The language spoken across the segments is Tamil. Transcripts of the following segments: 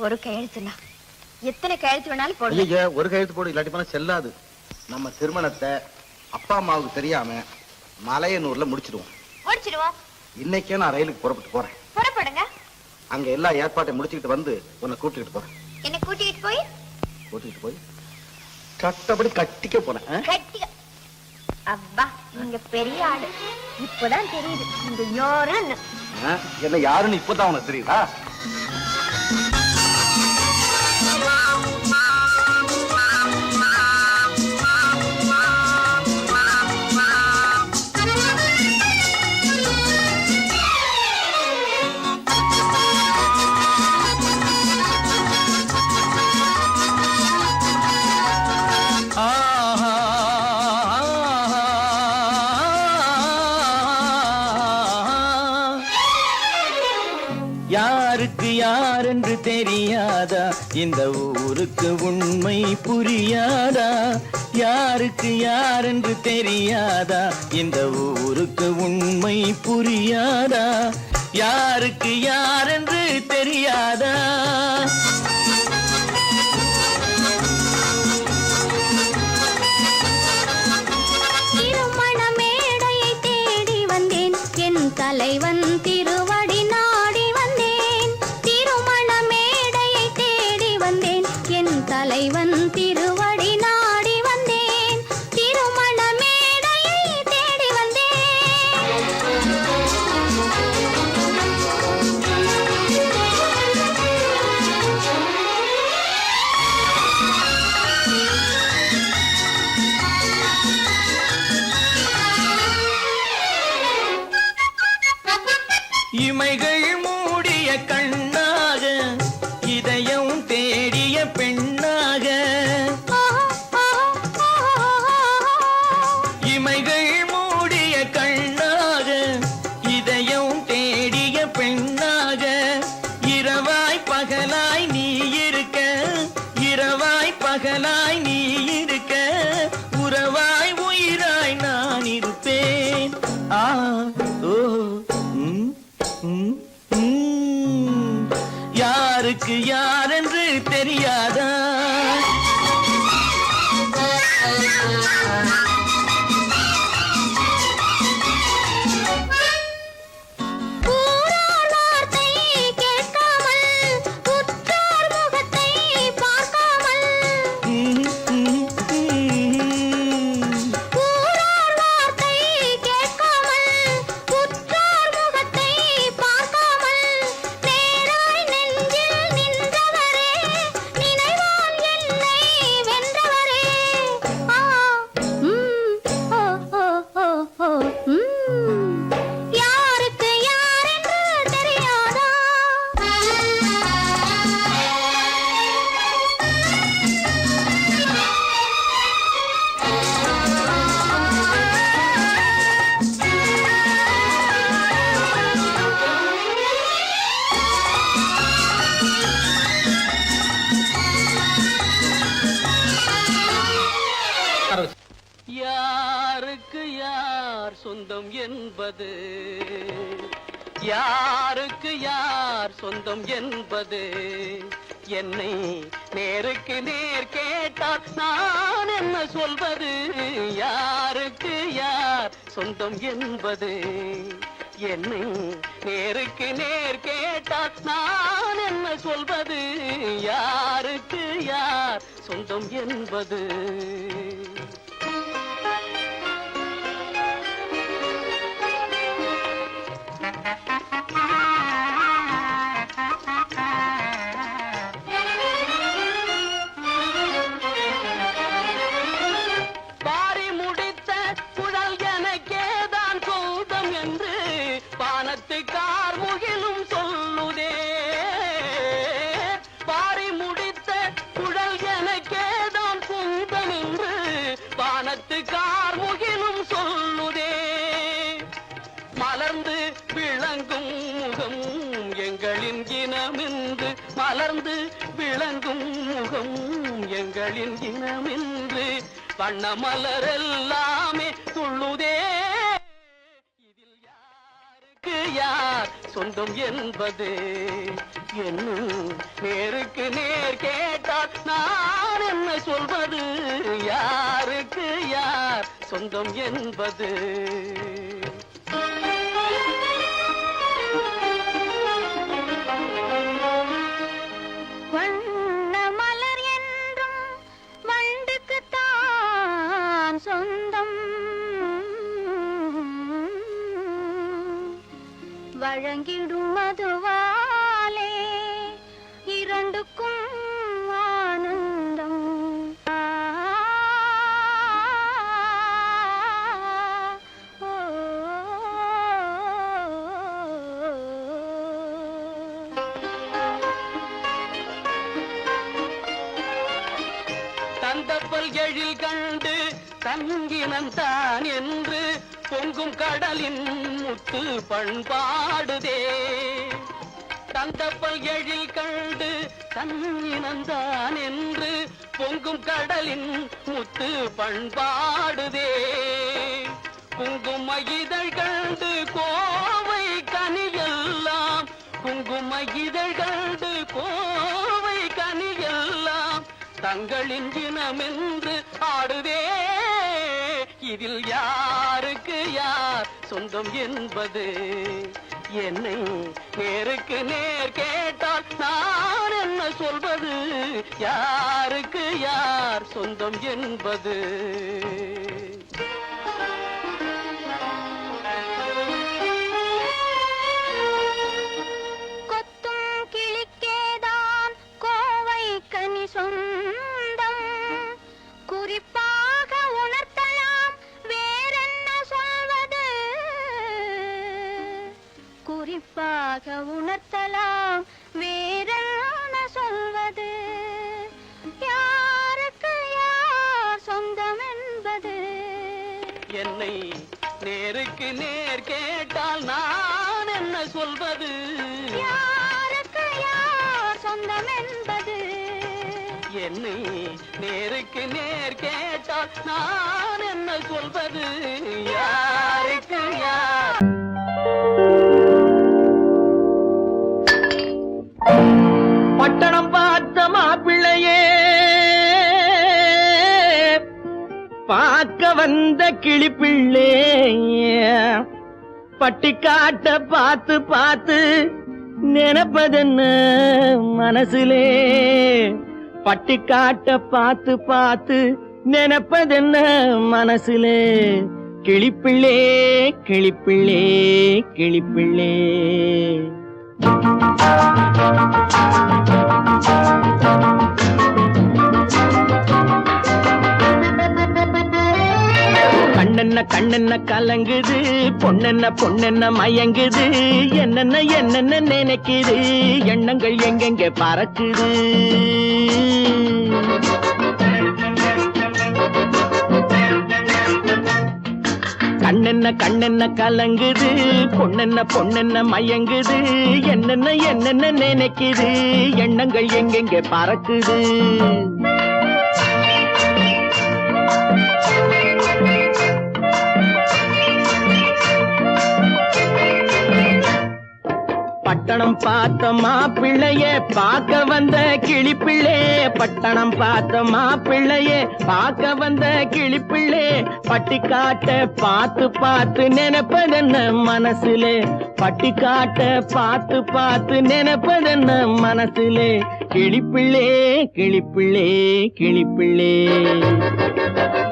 ஒரு கையெழுத்துனா எத்தனை கையெழுத்து வேணாலும் போடுங்க. ஒரு கையெழுத்து போடு, இல்லாட்டி போனா செல்லாது. நம்ம திருமணத்தை அப்பா அம்மாவுக்கு தெரியாம மலையனூர்ல முடிச்சிடுவோம். இன்னைக்கே நான் ரயிலுக்கு புறப்பட்டு போறேன். புறப்படுங்க. அங்க எல்லா ஏற்பாட்டையும் முடிச்சுக்கிட்டு வந்து உன்னை கூட்டிட்டு போறேன். என்ன கூட்டிட்டு போய் கட்டபடி கட்டிக்க போறேன். அப்பா நீங்க பெரிய ஆளு. இப்பதான் தெரியுது நீங்க யாருன்னு. என்ன யாருன்னு இப்பதான் உனக்கு தெரியுதா? யாருக்கு யார் என்று தெரியாதா? இந்த ஊருக்கு உண்மை புரியாதா? யாருக்கு யார் என்று தெரியாதா? இந்த ஊருக்கு உண்மை புரியாதா? யாருக்கு யார் என்று தெரியாதா? திருமண மேடையை தேடி வந்தேன், என் தலைவன் திருவடி நாடி வந்தேன். திருமண மேடையை தேடி வந்தேன், என் தலைவன் திருவடி நாடி வந்தேன். திருமண மேடையை தேடி இமைகள் மூடிய கண்ணாக, இதயம் தேடிய பெண்ணாக. இமைகள் மூடிய கண்ணாக, இதயம் தேடிய பெண்ணாக. இரவாய் பகலாய் நீ இருக்க, இரவாய் பகலாய் நீ இருக்க. உறவாய் உயிராய் நான் இருப்பேன். யாருக்கு யார் என்று தெரியாதா? யாருக்கு யார் சொந்தம் என்பது, யாருக்கு யார் சொந்தம் என்பது, என்னை நேருக்கு நேர் கேட்டால் நான் என்ன சொல்வது? யாருக்கு யார் சொந்தம் என்பது, என்னை நேருக்கு நேர் கேட்டால் நான் என்ன சொல்வது? யாருக்கு யார் சொந்தம் என்பது. பாரி முடித்த குழல் எனக்கேதான் சொந்தம் என்று பானத்து கார்முகிலும் சொல்லுதே. பாரி முடித்த குழல் எனக்கேதான் சொந்தம் என்று பானத்து கார்முகிலும் சொல்லுதே. மலர்ந்து விளங்கும் முகம் எங்களின் இனமென்று, மலர்ந்து விளங்கும் முகம் எங்களின் இனமென்று வண்ண மலரெல்லாமே துள்ளுதே. இதில் யாருக்கு யார் சொந்தம் என்பது என்னும் நேருக்கு நேர் கேட்டால் நான் என்ன சொல்வது யாருக்கு யார் சொந்தம் என்பது வண்ண மலர் என்றும் வண்டுக்குத்தான் சொந்தம் வழங்கிடும் மதுவாலே இரண்டுக்கும் ஆனந்தம் தந்தப்பல் எழில் கண்டு தங்கினந்தான் என்று பொங்கும் கடலின் முத்து பண்பாடுதே தந்தப்பல் எழில் கண்டு தங்கினந்தான் என்று பொங்கும் கடலின் முத்து பண்பாடுதே குங்கும இதழ் கண்டு கோவை கனியெல்லாம் குங்கும இதழ் கண்டு கோவை கனியெல்லாம் தங்களின் இனமென்று ஆடுதே இதில் யாருக்கு யார் சொந்தம் என்பது என்னை நேருக்கு நேர் கேட்டால் நான் என்ன சொல்வது யாருக்கு யார் சொந்தம் என்பது கொத்தும் கிளிக்கேதான் கோவை கனி சொந்தம் குறிப்பாக உணர்த்தலாம் வேறென்ன சொல்வது குறிப்பாக உணர்த்தலாம் வேறென்ன சொல்வது யாருக்கு யார் சொந்தம் என்பது என்னை நேருக்கு நேர் கேட்டால் நான் என்ன சொல்வது யாருக்கு யார் சொந்தம் என்பது என்னை நேருக்கு நேர் கேட்டால் நான் என்ன சொல்வது யாருக்கு யார் பட்டணம் பார்த்த மாப்பிள்ளையே பார்க்க வந்த கிளிப்பிள்ளே பட்டிக்காட்ட பார்த்து பார்த்து நினைப்பதென்ன மனசுலே பட்டிக்காட்ட பார்த்து பார்த்து நினைப்பதென்ன மனசுலே கிளிப்பிள்ளே கிளிப்பிள்ளே கிளிப்பிள்ளே கண்ணென்ன கண்ணென்ன கலங்குது பொண்ணென்ன பொண்ணென்ன மயங்குது என்னென்ன என்னென்ன நினைக்குது எண்ணங்கள் எங்கெங்க பறக்குது கண்ணென்ன கண்ணென்ன கலங்குது பொண்ணென்ன பொண்ணென்ன மயங்குது என்னென்ன என்னென்ன நினைக்குது எண்ணங்கள் எங்கெங்க பறக்குது பட்டணம் பார்த்த மாப்பிள்ளைய பார்க்க வந்த கிளிப்பிள்ளே பட்டணம் பார்த்த மாப்பிள்ளைய பார்க்க வந்த கிளிப்பிள்ளே பட்டிக்காட்ட பார்த்து பார்த்து நினைப்பதென்ன மனசுலே பட்டிக்காட்ட பார்த்து பார்த்து நினைப்பதென்ன மனசுலே கிளிப்பிள்ளே கிளிப்பிள்ளே கிளிப்பிள்ளே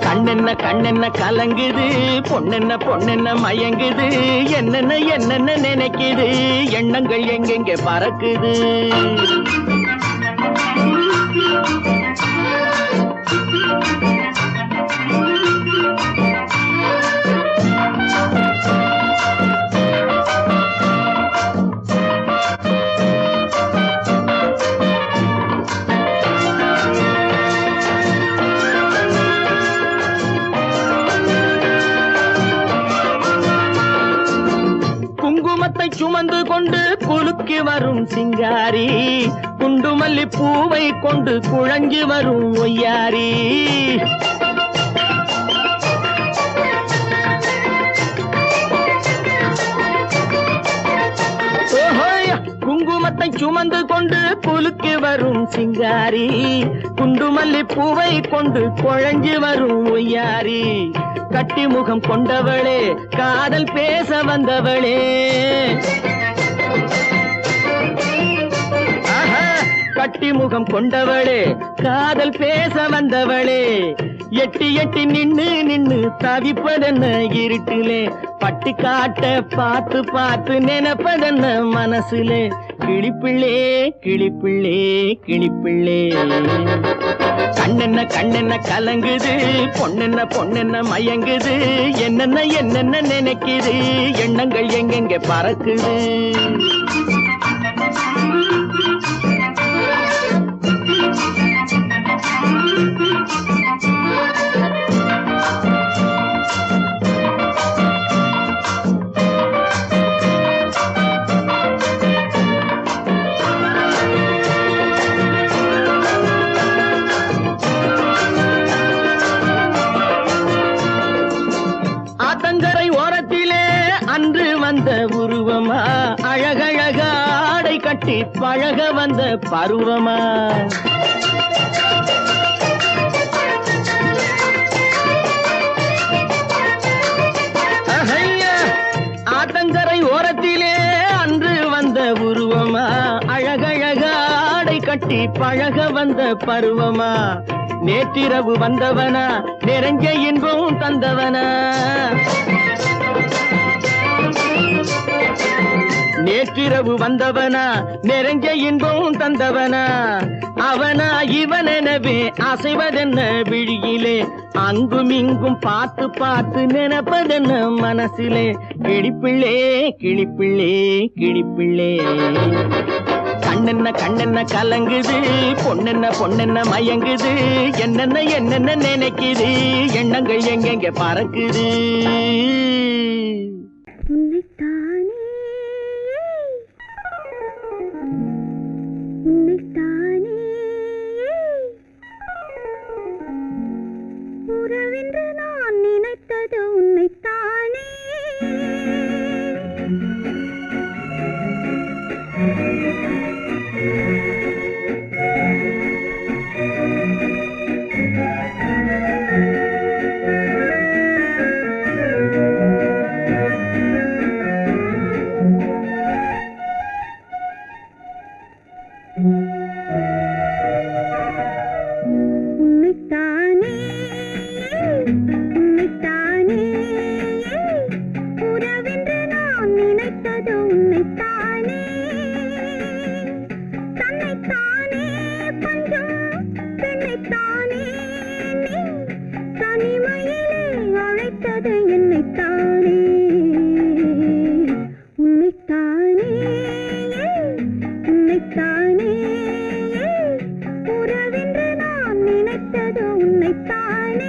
கண்ணென்ன கண்ணென்ன கலங்குது பொண்ணென்ன பொண்ணென்ன மயங்குது என்னென்ன என்னென்ன நினைக்குது எண்ணங்கள் எங்கெங்க பறக்குது குங்குமத்தை சுமந்து கொண்டு குலுக்கி வரும் சிங்காரி குண்டுமல்லி பூவை கொண்டு குழஞ்சி வரும் ஒய்யாரி சுமந்து கொண்டு குலுக்கி வரும் சிங்காரி குண்டுமல்லி பூவை கொண்டு குழஞ்சி வரும் ஒய்யாரி கட்டி முகம் கொண்டவளே காதல் பேச வந்தவளே கட்டி முகம் கொண்டவளே காதல் பேச வந்தவளே எட்டி எட்டி நின்னு நின்னு தவிப்பதென்ன இருட்டிலே பட்டி காட்ட பார்த்து பார்த்து நினைப்பதென்ன மனசுலே கிளிப்பிள்ளே கிளிப்பிள்ளே கிளிப்பிள்ளே கண்ணென்ன கண்ணென்ன கலங்குது பொண்ணென்ன பொண்ணென்ன மயங்குது என்னென்ன என்னென்ன நினைக்குது எண்ணங்கள் எங்கெங்க பறக்குது ஆத்தங்கரை ஓரத்திலே அன்று வந்த உருவமா அழகழக ஆடை கட்டி பழக வந்த பருவமா ஆத்தங்கரை ஓரத்திலே அன்று வந்த உருவமா அழகழக ஆடை கட்டி பழக வந்த பருவமா நேற்றிரவு வந்தவனா நிறைஞ்ச இன்பம் தந்தவனா நேற்றிரவு வந்தவனா நிறைஞ்ச இன்பம் தந்தவனா அவனா இவனெனவே அசைவதென்ன விழியிலே அங்கும் இங்கும் பார்த்து பார்த்து நினைப்பதென்ன மனசிலே கிளிப்பிள்ளே கிளிப்பிள்ளே கிளிப்பிள்ளே கண்ணென்ன கண்ணென்ன கலங்குது பொண்ணென்ன பொண்ணென்ன மயங்குது என்னென்ன என்னென்ன நினைக்குது எண்ணங்கள் எங்கெங்க பறக்குது உறவென்று நான் நினைத்தது உன்னைத்தானே உன்னைத்தானே உன்னைத்தானே உறவென்று நான் நினைத்தது உன்னைத்தானே தன்னைத்தானே பஞ்சம் பெண்ணைத்தானே நீ தனிமையிலே அழைத்தது என்னைத்தானே உன்னைத்தானே உன்னைத்தானே உறவென்று நான் நினைத்தது உன்னைத்தானே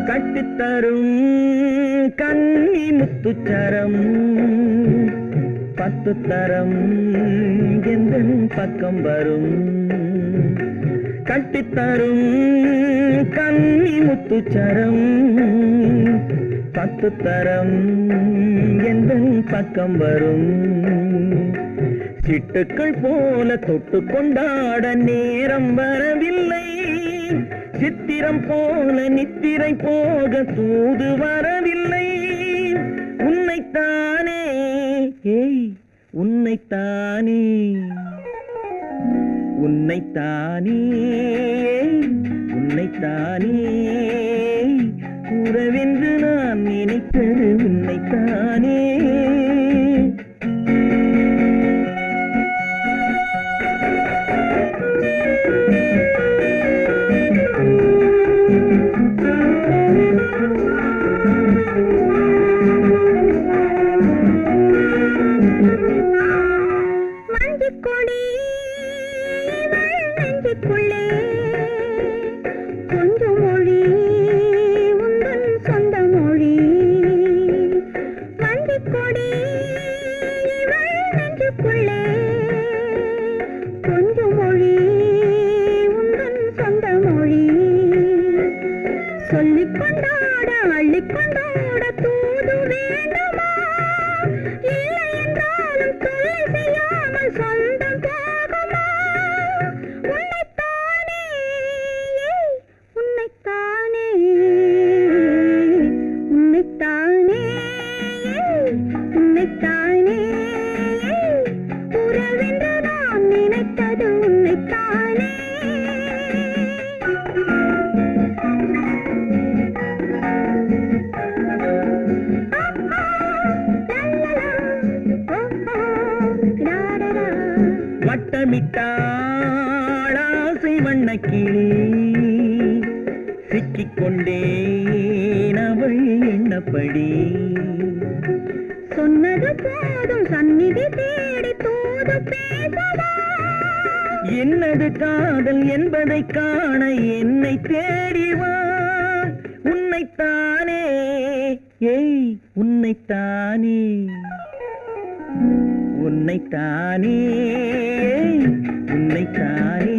கட்டித்தரும் கன்னி முத்துச்சரம் 10 தரம் எந்தன் பக்கம் வரும் கட்டித்தரும் கன்னி முத்துச்சரம் 10 தரம் எந்தன் பக்கம் வரும் சிட்டுக்கள் போல தொட்டு கொண்டாட நேரம் வரவில்லை சித்திரம் போல நித்திரை போக தூது வரவில்லை உன்னைத்தானே உன்னைத்தானே உன்னைத்தானே உன்னைத்தானே உறவென்று நான் நினைத்தது உன்னைத்தானே மஞ்சுக்கொடி நெஞ்சுக்குள்ளே கொஞ்சம் மொழி உந்தன் சொந்த மொழி உன்னைத்தானே வட்டமிட்டாளாசை வண்ணக்கிளி சிக்கிக்கொண்டேன் அவள் எண்ணப்படி சொன்னது போதும் சந்நிதி தேடி தூது பேசவா என்னது காதல் என்பதை காண என்னை தேடிவா உன்னைத்தானே ஏய் உன்னைத்தானே உன்னைத்தானே உன்னைத்தானே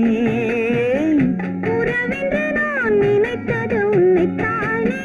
உறவென்று நான் நினைத்தது உன்னைத்தானே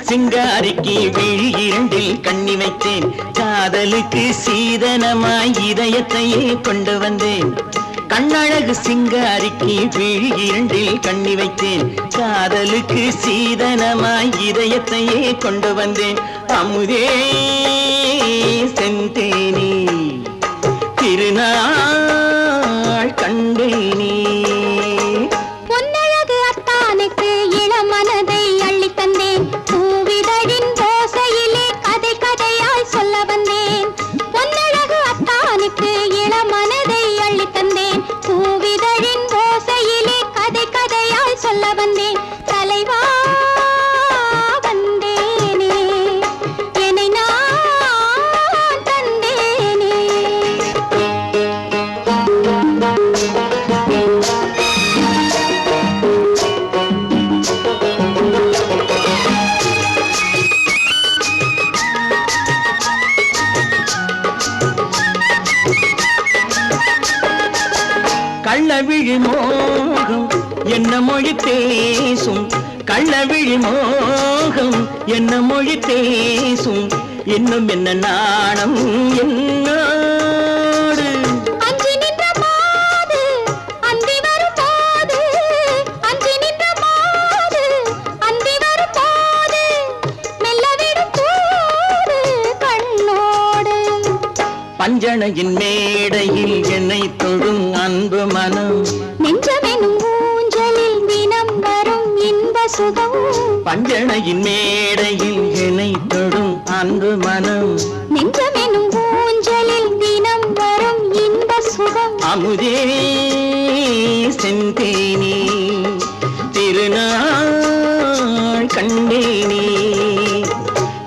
சிங்காரிக்கு விழி இரண்டில் கண்ணி வைத்தேன் காதலுக்கு சீதனமாய் இதயத்தையே கொண்டு வந்தேன் கண்ணழகு சிங்காரிக்கு விழி இரண்டில் கண்ணி வைத்தேன் காதலுக்கு சீதனமாய் இதயத்தையே கொண்டு வந்தேன் அமுதே செந்தேனே திருநாள் கண்டேனே பொன்னழகு அத்தானுக்கு இளமனதை அள்ளி தந்தேன் பூவிதழின் ஓசையிலே கதை கதையாய் சொல்ல வந்தேன் பொன்னழகு அத்தானுக்கு இளமனதை அள்ளி தந்தேன் பூவிதழின் ஓசையிலே கதை கதையாய் சொல்ல வந்தேன் தலைவா வந்தேனே என்னை நான் தந்தேனே கள்ளவிழி மோகம் என்ன மொழி பேசும் கள்ளவிழி மோகம் என்ன மொழி பேசும் இன்னும் என்ன நாணம் என்னோடு அஞ்சி நின்ற மாது அந்தி வரும் போது அஞ்சி நின்ற மாது அந்தி வரும் போது மெல்ல விடும் தூது கண்ணோடு பஞ்சணையின் மேடையில் என்னை தொடும் அன்பு மனம் நெஞ்சமெனும் ஊஞ்சலில் தினம் வரும் இன்ப சுகம் பஞ்சணையின் மேடையில் என்னை தொடும் அன்பு மனம் நெஞ்சமெனும் ஊஞ்சலில் தினம் வரும் இன்ப சுகம் அமுதே செந்தேனே திருநாள் கண்டேனே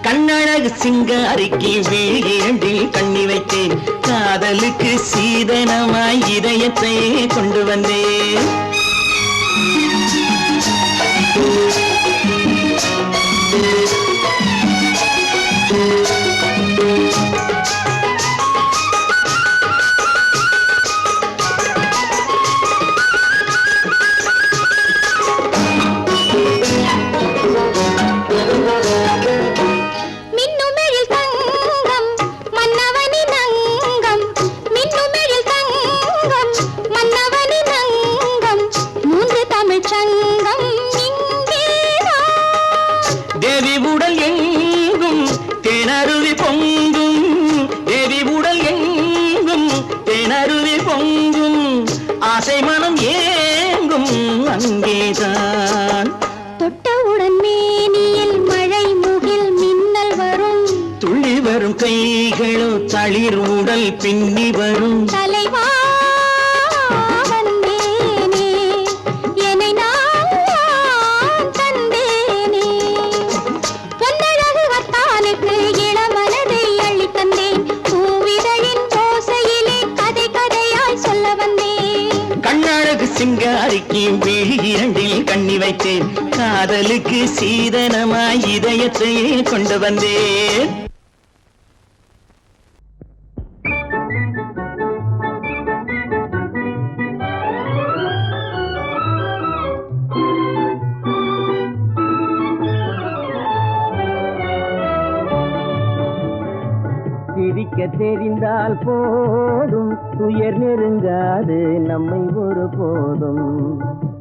கண்ணழகு சிங்காரிக்கு விழி இரண்டில் கண்ணி வைத்தேன் காதலுக்கு சீதனமாய் இதயத்தை கொண்டு வந்தேன் மின்னுமெழில் தங்கம் மன்னவனின் அங்கம் மின்னுமெழில் தங்கம் மன்னவனின் அங்கம் மூன்று தமிழ்ச் சங்கம் இங்கேதான் தேவி உடல் எங்கும் தேனருவி பொங்கும் தேவி உடல் எங்கும் தேனருவி பொங்கும் ஆசை மனம் ஏங்கும் அங்கேதான் தொட்டவுடன் மேனியில் மழை முகில் மின்னல் வரும் துள்ளி வரும் கைகளோ தளிர் உடல் பின்னி வரும் தலைவா வந்தேனே என்னை நான் தந்தேனே பொன்னழகு வத்தானுக்கு இளமனதை அள்ளி தந்தேன் பூவிதழின் ஓசையிலே கதை கதையாய் சொல்ல வந்தேன் சிங்காரிக்கு விழி இரண்டில் கண்ணி வைத்தேன் காதலுக்கு சீதனமாய் இதயத்தையே கொண்டு வந்தேன் சிரிக்க தெரிந்தால் போதும் துயர் நெருங்காது நம்மை ஒரு போதும்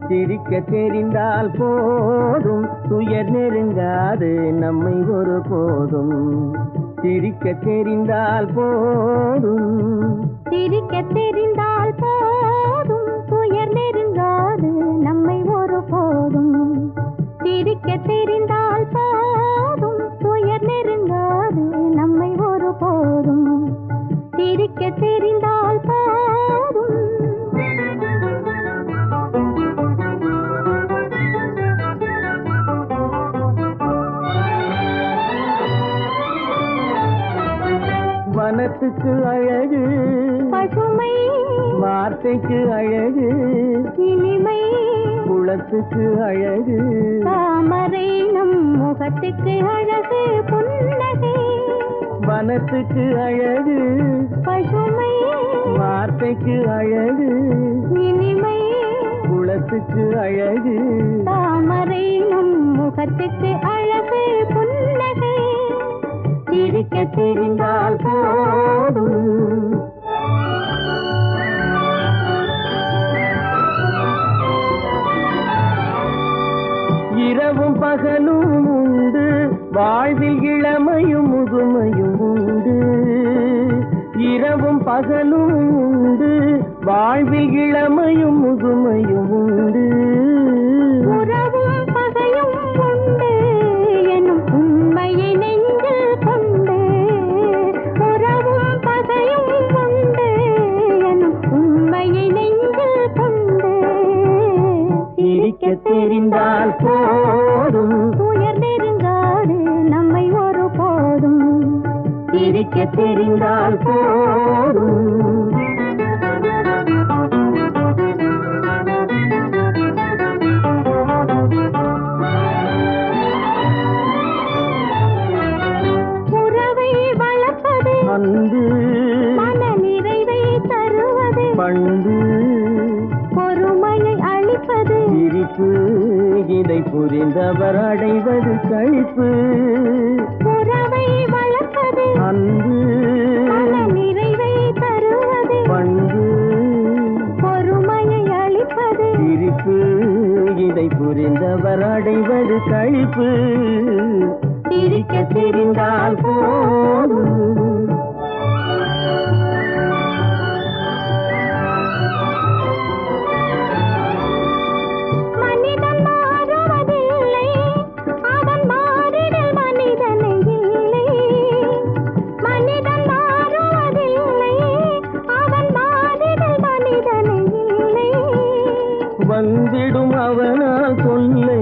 சிரிக்க தெரிந்தால் போதும் துயர் நெருங்காது நம்மை ஒரு போதும் சிரிக்க தெரிந்தால் போதும் சிரிக்க தெரிந்தால் போதும் துயர் நெருங்காது நம்மை ஒரு போதும் சிரிக்க தெரிந்தால் போதும் துயர் நெருங்காது நம்மை ஒரு போதும் சிரிக்க தெரிந்தால் போதும் வனத்துக்கு அழகு பசுமை வார்த்தைக்கு அழகு இனிமை குளத்துக்கு அழகு தாமரை நம் முகத்துக்கு அழகு புன்னகை வனத்துக்கு அழகு பசுமை வார்த்தைக்கு அழகு இனிமை குளத்துக்கு அழகு தாமரை நம் முகத்துக்கு அழகு புன்னகை சிரிக்க தெரிந்தால் போதும் இரவும் பகலும் உண்டு வாழ்வில் இளமையும் முதுமையும் உண்டு இரவும் பகலும் உண்டு வாழ்வில் இளமையும் முதுமையும் உண்டு உறவும் பகையும் உண்டு எனும் உண்மையை நெஞ்சில் கொண்டு உறவும் பகையும் உண்டு எனும் உண்மையை நெஞ்சில் கொண்டு சிரிக்க தெரிந்தால் போதும் துயர் நெருங்காது நம்மை ஒரு போதும் சிரிக்க தெரிந்தால் போதும் உறவை வளர்ப்பது அன்பு மன நிறைவை தருவது பண்பு பொறுமையை அளிப்பது சிரிப்பு இதை புரிந்தவர் அடைவது கழிப்பு உறவை வளர்ப்பது அன்பு மன நிறைவை தருவது பண்பு பொறுமையை அளிப்பது சிரிப்பு இதை புரிந்தவர் அடைவது கழிப்பு சிரிக்க தெரிந்தால் போதும் மனிதன் மாறுவதில்லை அவன் மாறிடல் மனிதனை இல்லை மனிதன் மாறுவதில்லை அவன் மாறிடல் மனிதனை இல்லை வந்திடும் அவனால் சொல்லை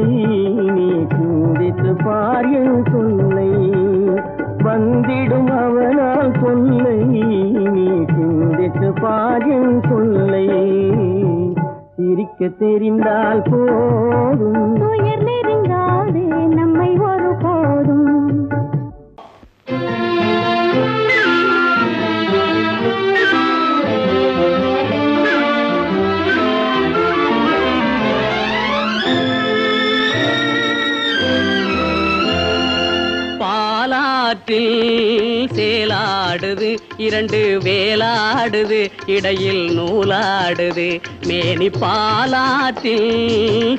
நீ சிந்தித்து பார் என் சொல்லை வந்திடும் அவனால் சொல்லை நீ சிந்தித்து பார் என் சொல்லை சிரிக்க தெரிந்தால் போதும் துயர் நெருங்காது நம்மை ஒரு போதும் பாலாற்றில் சேலாடுது இரண்டு வேலாடுது இடையில் நூலாடுது மேனி பாலாற்றில்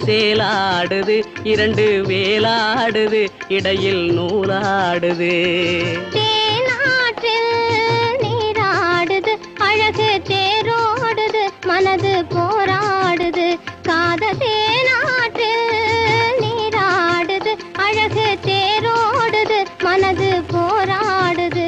சேலாடுது இரண்டு வேலாடுது இடையில் நூலாடுது தேனாற்றில் நீராடுது அழகு தேரோடுது மனது போராடுது காதல் தேனாற்றில் நீராடுது அழகு தேரோடுது மனது போராடுது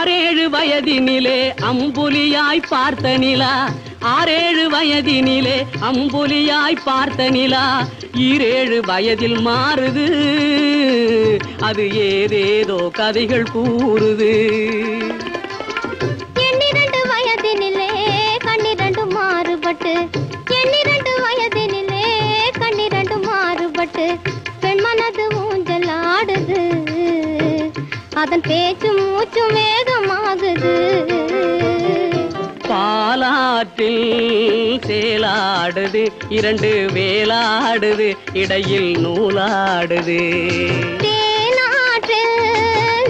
6-7 வயதினிலே அம்புலியாய் பார்த்த நிலா 6-7 வயதினிலே அம்புலியாய் பார்த்த நிலா 7 வயதில் மாறுது அது ஏதேதோ கதைகள் கூறுது 12 வயதினிலே கண்ணிரண்டு மாறுபட்டு 12 வயதினிலே கண்ணிரண்டு மாறுபட்டு பெண் மனது ஊஞ்சல் ஆடுது அதன் பேச்சும் மூச்சும் வேகமாகுது பாலாற்றில் சேலாடுது 2 வேலாடுது இடையில் நூலாடுது தேனாற்றில்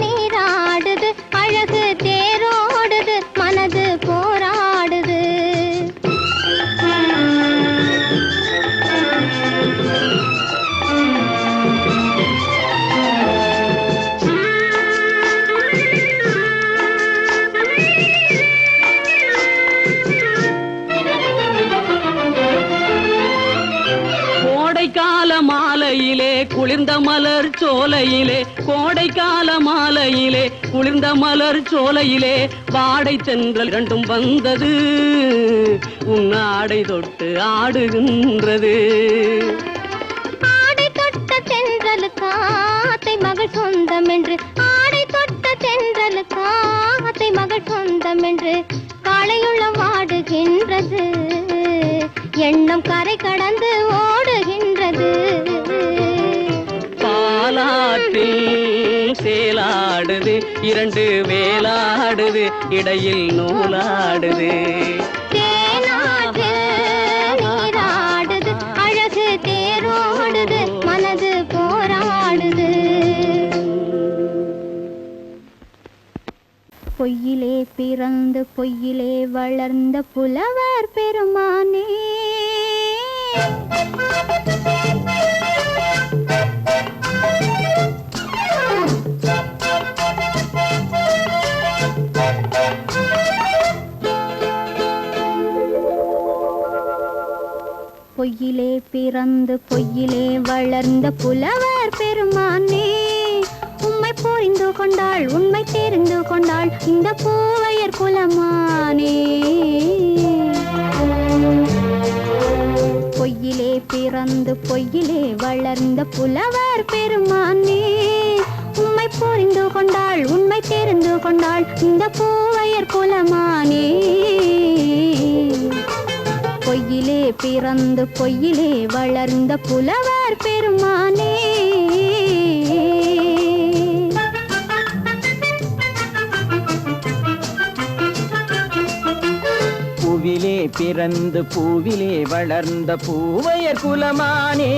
நீராடுது அழகு தேரோடுது மனது போராடுது கோடைக்கால மாலையிலே குளிர்ந்த மலர் சோலையிலே கோடைக்கால மாலையிலே குளிர்ந்த மலர் சோலையிலே வாடை தென்றல் 2 வந்தது உன்னாடை தொட்டு ஆடுகின்றது ஆடை தொட்ட தென்றலுக்கு ஆத்தை மகள் சொந்தம் என்று ஆடை தொட்ட தென்றலுக்கு ஆத்தை மகள் சொந்தம் என்று காளையுள்ள வாடுகின்றது எண்ணம் கரை கடந்து ஓடுகின்றது பாலாற்றில் சேலாடுது 2 வேலாடுது இடையில் நூலாடுது தேனாற்றில் நீராடுது அழகு தேரோடுது மனது போராடுது பொய்யிலே பிறந்து பொய்யிலே வளர்ந்த புலவர் பெருமானே பொய்யிலே பிறந்து பொய்யிலே வளர்ந்த புலவர் பெருமானே உம்மை புரிந்து கொண்டாள் உண்மை தெரிந்து கொண்டாள் இந்த பூவையர் குலமானே பொய்யிலே பிறந்து பொய்யிலே வளர்ந்த புலவர் பெருமானே உம்மை புரிந்து கொண்டாள் உண்மை தெரிந்து கொண்டாள் இந்த பூவையர் குலமானே பொய்யிலே பிறந்து பொய்யிலே வளர்ந்த புலவர் பெருமானே பூவிலே பிறந்து பூவிலே வளர்ந்த பூவையர் குலமானே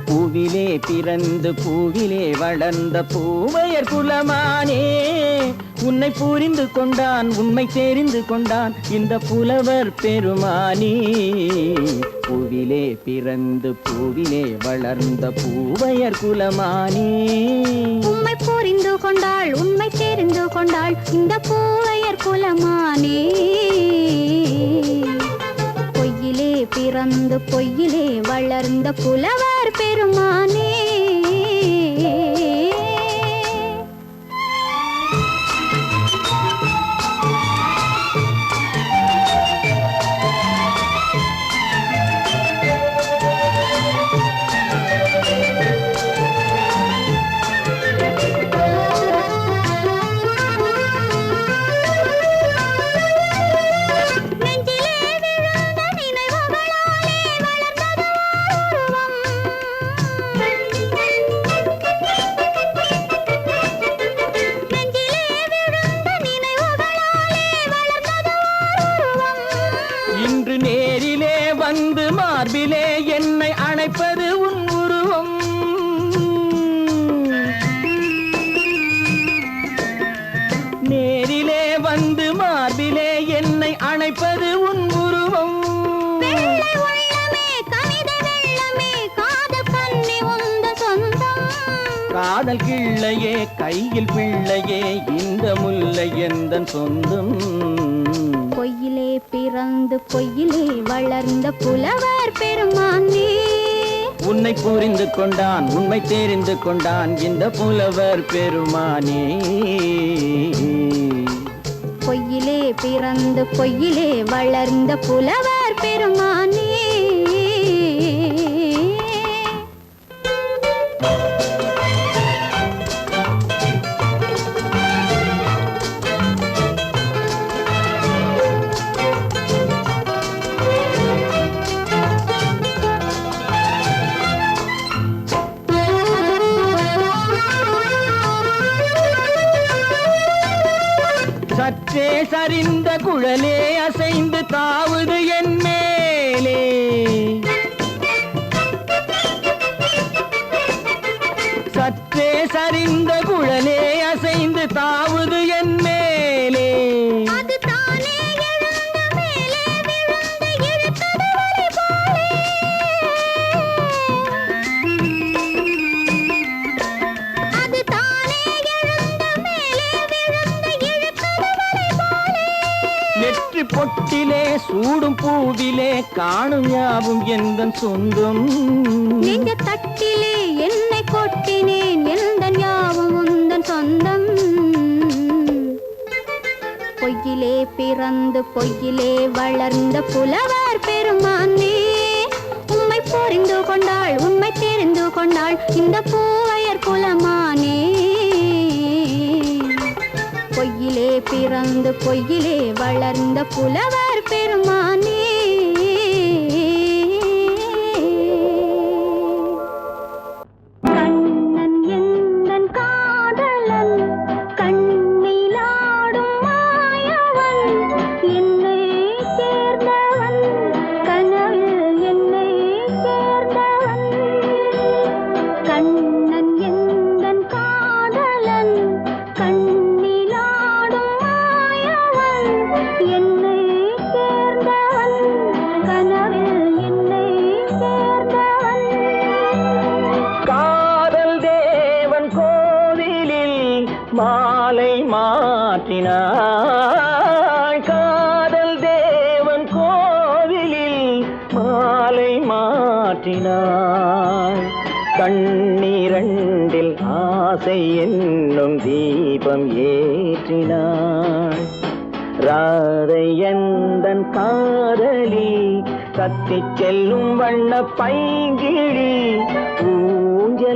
பூவிலே பிறந்து பூவிலே வளர்ந்த பூவையர் குலமானே உன்னை புரிந்து கொண்டான் உண்மை தெரிந்து கொண்டான் இந்த புலவர் பெருமானே பூவிலே பிறந்து பூவிலே வளர்ந்த பூவையர் குலமானே உம்மை புரிந்து கொண்டாள் உண்மை தெரிந்து கொண்டாள் இந்த பூவையர் குலமானே பொய்யிலே பிறந்து பொய்யிலே வளர்ந்த புலவர் பெருமானே மார்பிலே என்னை அணைப்பது உன் உருவம் நேரிலே வந்து மார்பிலே என்னை அணைப்பது உன் உருவம் காதல் கிள்ளையே கையில் பிள்ளையே இந்த முல்லை எந்தன் சொந்தம் பொய்யிலே பிறந்து பொய்யிலே வளர்ந்த புலவர் பெருமானே உன்னை புரிந்து கொண்டான் உண்மை தெரிந்து கொண்டான் இந்த புலவர் பெருமானே. பொய்யிலே பிறந்து பொய்யிலே வளர்ந்த புலவர் பெருமானே. சற்றே சரிந்த குழலே அசைந்து தாவுது என் மேலே. சற்றே சரிந்த குழலே அசைந்து தாவுது என் மேலே. அது தானே எழுந்த மேலே விழுந்து இழுத்தது வலி போலே. அது தானே எழுந்த மேலே விழுந்து இழுத்தது வலி போலே. நெற்றி பொட்டிலே சூடும் பூவிலே காணும் யாவும் எந்தன் சொந்தம். நெஞ்ச தட்டிலே என்னை கொட்டினேன் எந்தன் யாவும் உந்தன் சொந்தம். பொய்யிலே பிறந்து பொய்யிலே வளர்ந்த புலவர் பெருமானே. உம்மை புரிந்து கொண்டாள் உண்மை தெரிந்து கொண்டாள் இந்த பூவையர் குலமானே. பொய்யிலே பிறந்து பொய்யிலே வளர்ந்த புலவர் பெருமானே. கண்ணன் எந்தன் காதலன் கண்ணிலாடும் மாயவன் என்னை சேர்ந்தவன் கனவில் என்னை சேர்ந்தவன். கண்ணன் எந்தன் காதலன் கண்ணிலாடும் மாயவன் என்னை சேர்ந்தவன் கனவில் என்னை சேர்ந்தவன். காதல் தேவன் கோவிலில் மாலை மாற்றினாள். காதல் தேவன் கோவிலில் மாலை மாற்றினாள். கண்ணீரண்டில் ஆசை என்னும் தீபம் ஏற்றினாள். ராதை எந்தன் காதலி கத்திச் செல்லும் வண்ண பைங்கிழி ஊஞ்சலாடினாள்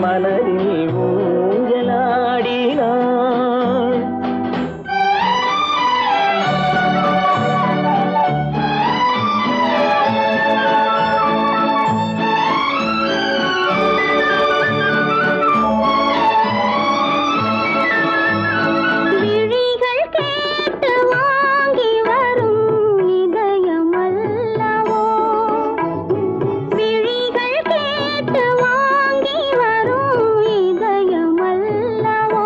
மலரில் ஊஞ்சலாடினாள். விழிகள் கேட்டு வாங்கி வரும் இதயம் அல்லவோ. விழிகள் கேட்டு வாங்கி வரும் இதயம் அல்லவோ.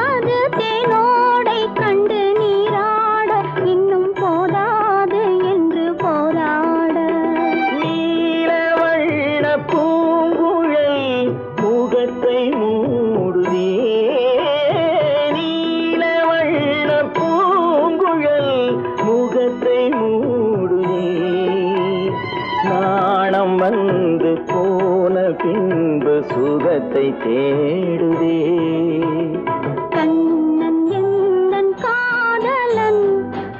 அது தேனோடை கண்டு நீராட இன்னும் போதாது என்று போராட. நீலவண்ண பூங்குழல் முகத்தை மூடுதே. நீலவண்ண பூங்குழல் முகத்தை மூடுதே. நாணம் வந்து போன பின்பு சுகத்தை தேடுதே. கண்ணன் எந்தன் காதலன்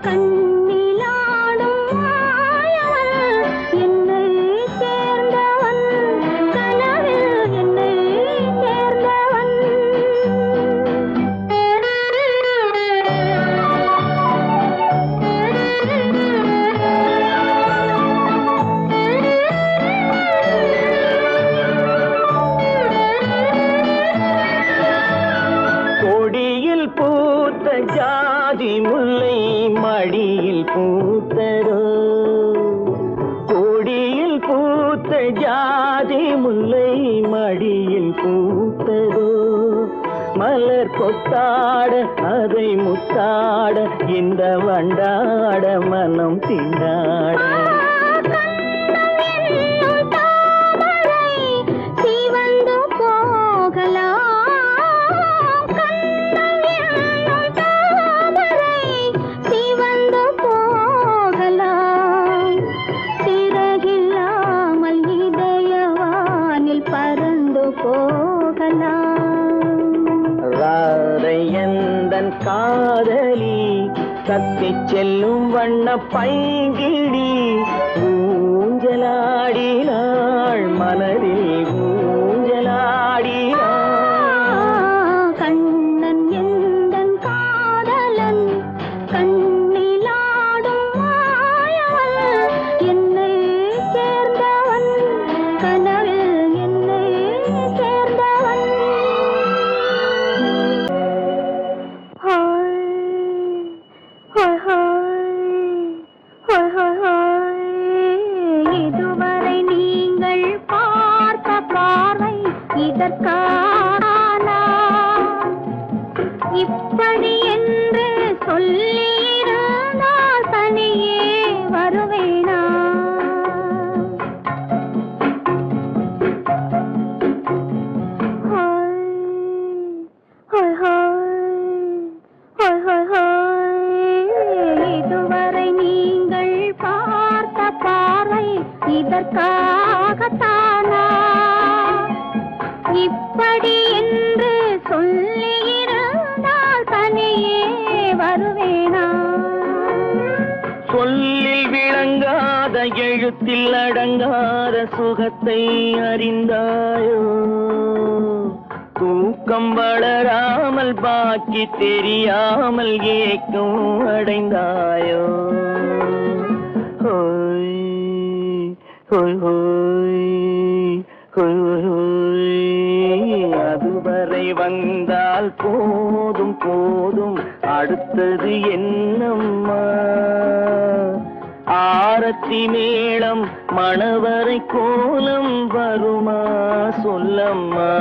கண்ணிலாடும் மாயவன் என்னை சேர்ந்தவன் கனவில் என்னை சேர்ந்தவன். கொடியில் பூத்த ஜாதி முல்லை மடியில் பூத்ததோ. கொடியில் பூத்த ஜாதி முல்லை மடியில் பூத்ததோ. மலர் கொத்தாட அதை முத்தாட இந்த வண்டாட மனம் திண்டாட. சிவந்து போகலாம் சிவந்து போகலாம் சிறகில்லா ராதை எந்தன் காதலி கத்தி செல்லும் வண்ண பைங்கிடி ஊஞ்சலாடினாள் மனதில் ஊஞ்சலாடினாள். கண்ணன் எந்தன் காதலன் கண்ணிலாடும் மாயவன் என்னை சேர்ந்தவன் கனவில் என்னை சேர்ந்தவன். Hi hi hi hi hi. இதுவரை நீங்கள் பார்த்த பார்வை இதற்கானா? இப்படி என்று சொல்லியிருந்தால் தனியே வருவேனா? Hi hi hi hi hi. இதுவரை நீங்கள் பார்த்த பார்வை இதற்காகத்தானா? இப்படி என்று சொல்லியிருந்தால் தனியே வருவேனா? சொல்லில் விளங்காத எழுத்தில் அடங்காத சுகத்தை அறிந்தாயோ? தூக்கம் வளராமல் பாக்கி தெரியாமல் ஏக்கம் அடைந்தாயோ? ஹோய் ஹோய் ஹோய் ஹோய் ஹோய். அதுவரை வந்தால் போதும் போதும் அடுத்தது என்னம்மா? ஆரத்தி மேளம் மணவரை கோலம் வருமா சொல்லம்மா?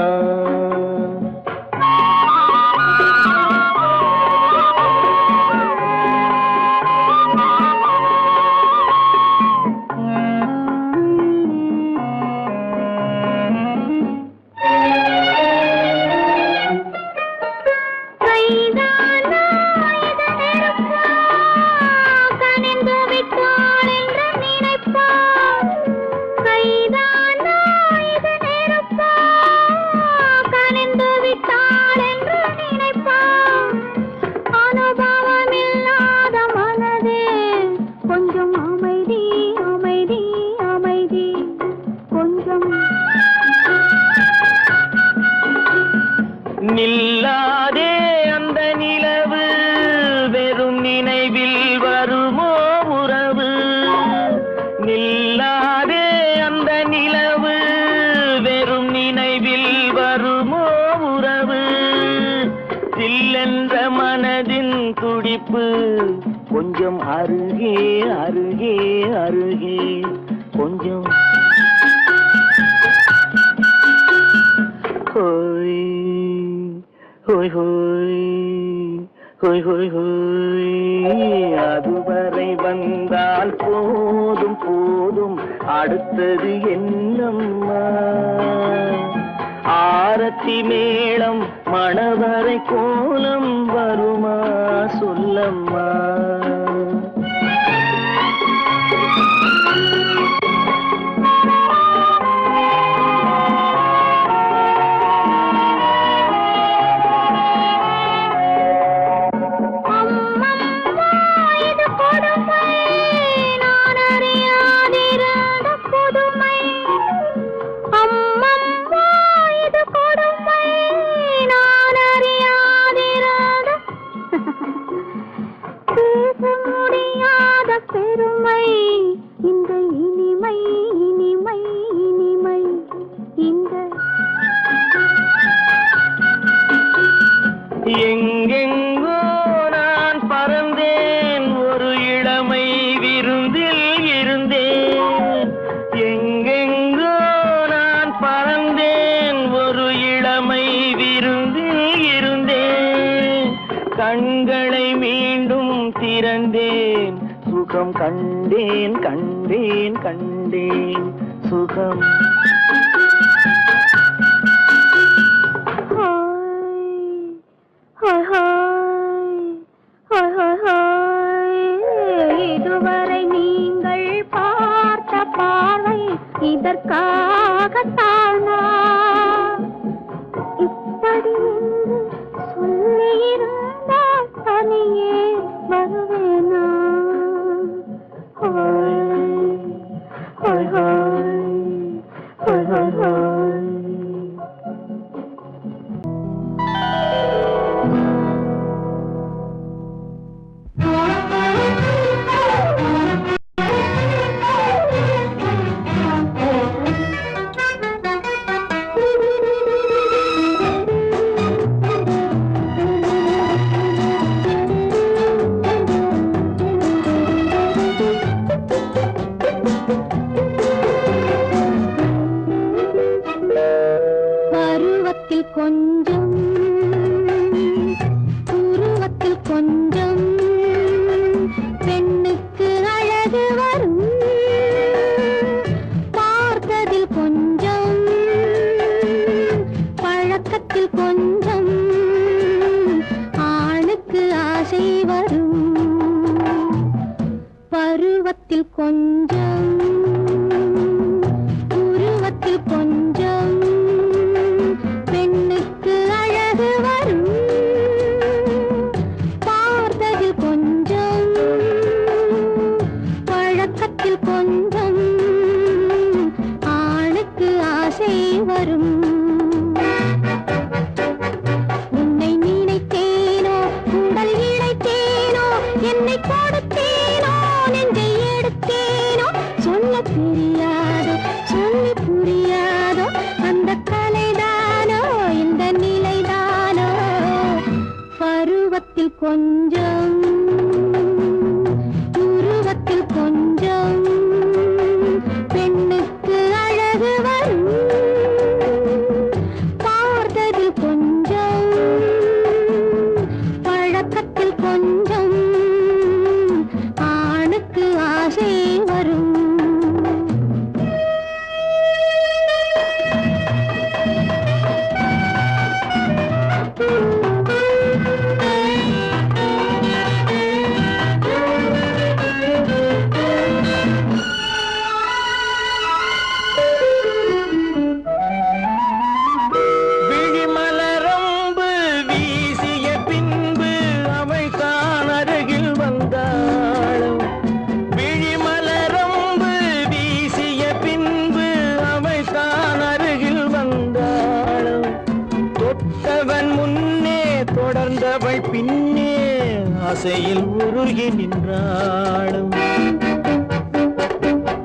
நில்லாதே அந்த நிலவு வெறும் நினைவில் வருமோ உறவு? நில்லாதே அந்த நிலவு வெறும் நினைவில் வருமோ உறவு? சில்லென்ற மனதின் துடிப்பு கொஞ்சம் அருகே அருகே அருகே கொஞ்சம். ஹோய் ஹோய் ஹோய் ஹோய் ஹோய் ஹோய். அதுவரை வந்தால் போதும் போதும் அடுத்தது என்னம்மா? ஆரத்தி மேளம் மணவரை கோலம் வருமா சொல்லம்மா? பெருமை இந்த இனிமை இனிமை இனிமை இந்த எங்கெங்கோ நான் பறந்தேன் ஒரு இளமை விருந்தில் இருந்தேன். எங்கெங்கோ நான் பறந்தேன் ஒரு இளமை விருந்தில் இருந்தேன். கண்களை மீண்டும் திறந்தேன் சுகம் கண்டேன் கண்டேன் கண்டேன் சுகம். இதுவரை நீங்கள் பார்த்த பார்வை இதற்காகத்தானா? உருவத்தில் கொஞ்சம் உருவத்தில் கொஞ்சம் பெண்ணுக்கு அழகு வரும் பார்த்ததில் கொஞ்சம் பழக்கத்தில் கொஞ்சம் ஆணுக்கு ஆசை வரும் பருவத்தில் கொஞ்சம் உருவத்தில் கொஞ்சம் பெண்ணுக்கு அழகு வரும் பார்த்ததில் கொஞ்சம் பழக்கத்தில் கொஞ்சம் ஆணுக்கு ஆசை வரும் உன்னை நினைத்தேனோ உடல் இழைத்தேனோ என்னை கொடுத்தேனோ நெஞ்சை எடுத்தேனோ சொல்ல தெரியாதோ சொல்லி புரியாதோ அந்த கலைதானோ இந்த நிலைதானோ பருவத்தில் கொஞ்சம் உருவத்தில் கொஞ்சம் பெண்ணுக்கு அழகு வரும் பார்த்ததில் கொஞ்சம் பழக்கத்தில் கொஞ்சம் ஆணுக்கு ஆசை வரும் விழிமலரம்பு வீசிய பின்பு அவை தான் அருகில் வந்தாளும் விழிமலரம்பு வீசிய பின்பு அவை தான் அருகில் வந்தாளும் தொட்டவன் முன்னே தொடர்ந்தவள் பின்னே ஆசையில் உருகி நின்றாளும்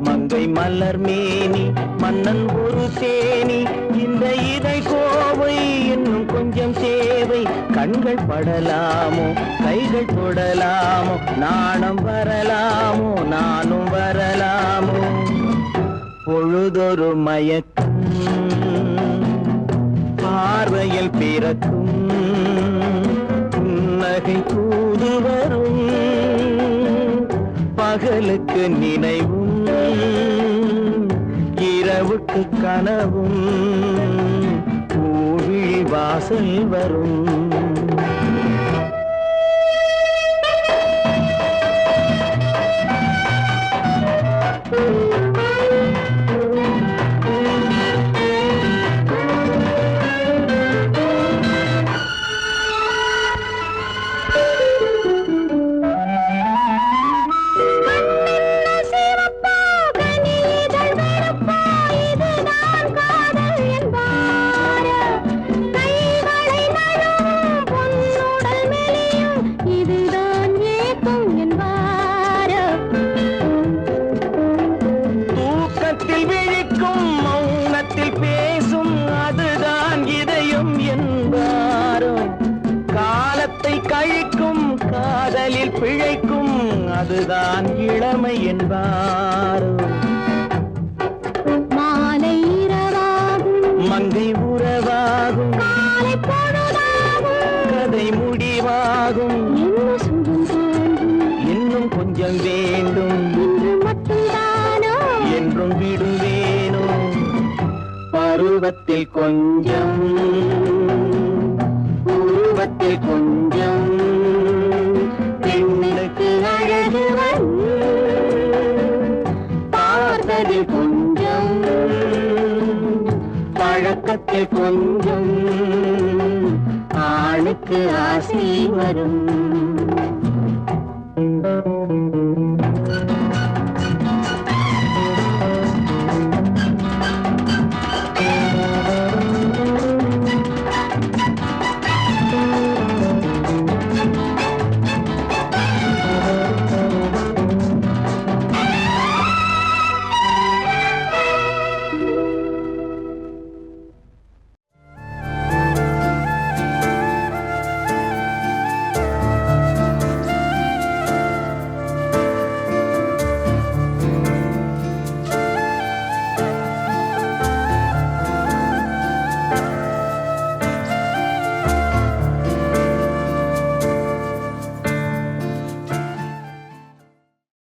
மங்கை மலர் மேனி மன்னன் ஒரு தேனி இந்த இதை கோவை இன்னும் கொஞ்சம் தேவை கண்கள் படலாமோ கைகள் தொடலாமோ நாணம் வரலாமோ நானும் வரலாமோ பொழுதொரு மயக்கம் பார்வையில் பிறக்கும் புன்னகை தூது வரும் பகலுக்கு நினைவும் இரவுக்கு கனவும் பூவிழி வாசல் வரும் தூக்கத்தில் விழிக்கும் மௌனத்தில் பேசும் அதுதான் இதயம் என்பாரோ காலத்தை கழிக்கும் காதலில் பிழைக்கும் அதுதான் இளமை என்பாரோ மாலை இரவாகும் மங்கை உறவாகும் காலை பொழுதாகும் கதை முடிவாகும் என்ன சுகம் தோன்றும் இன்னும் கொஞ்சம் வேண்டும் இன்று மட்டும்தானோ என்றும் விடுவேனோ பருவத்தில் கொஞ்சம் உருவத்தில் கொஞ்சம் பெண்ணுக்கு அழகு வரும் பார்த்ததில் கொஞ்சம் பழக்கத்தில் கொஞ்சம் ஆணுக்கு ஆசை வரும்